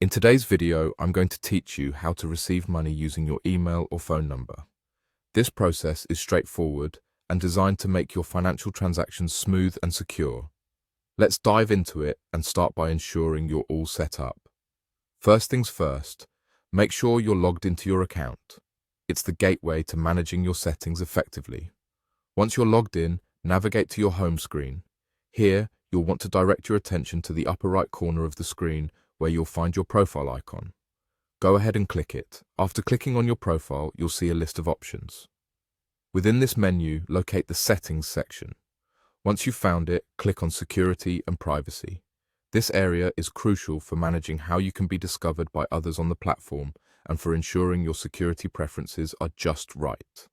In today's video, I'm going to teach you how to receive money using your email or phone number. This process is straightforward and designed to make your financial transactions smooth and secure. Let's dive into it and start by ensuring you're all set up. First things first, make sure you're logged into your account. It's the gateway to managing your settings effectively. Once you're logged in, navigate to your home screen. Here, you'll want to direct your attention to the upper right corner of the screen where you'll find your profile icon. Go ahead and click it. After clicking on your profile, you'll see a list of options. Within this menu, locate the Settings section. Once you've found it, click on Security and Privacy. This area is crucial for managing how you can be discovered by others on the platform and for ensuring your security preferences are just right.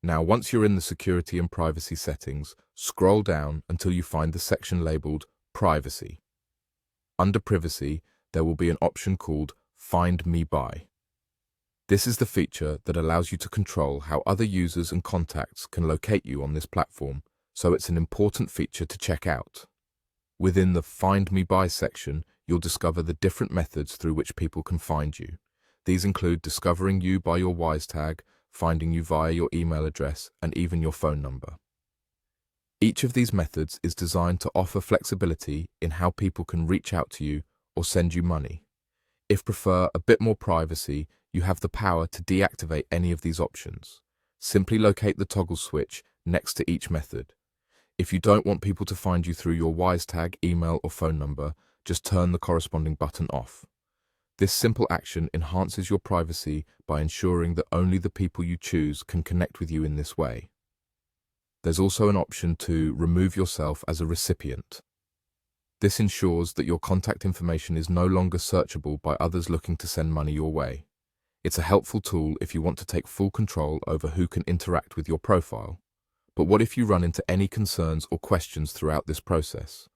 Now, once you're in the Security and Privacy settings, scroll down until you find the section labeled Privacy. Under Privacy, there will be an option called Find Me By. This is the feature that allows you to control how other users and contacts can locate you on this platform, so it's an important feature to check out. Within the Find Me By section, you'll discover the different methods through which people can find you. These include discovering you by your Wise tag, finding you via your email address, and even your phone number. Each of these methods is designed to offer flexibility in how people can reach out to you or send you money. If prefer a bit more privacy, you have the power to deactivate any of these options. Simply locate the toggle switch next to each method. If you don't want people to find you through your Wise tag, email, or phone number, just turn the corresponding button off. This simple action enhances your privacy by ensuring that only the people you choose can connect with you in this way. There's also an option to remove yourself as a recipient. This ensures that your contact information is no longer searchable by others looking to send money your way. It's a helpful tool if you want to take full control over who can interact with your profile. But what if you run into any concerns or questions throughout this process?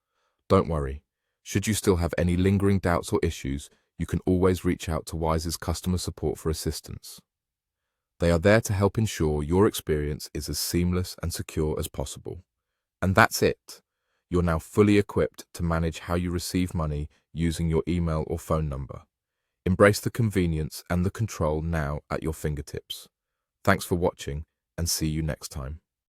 Don't worry. Should you still have any lingering doubts or issues, you can always reach out to Wise's customer support for assistance. They are there to help ensure your experience is as seamless and secure as possible. And that's it. You're now fully equipped to manage how you receive money using your email or phone number. Embrace the convenience and the control now at your fingertips. Thanks for watching, and see you next time.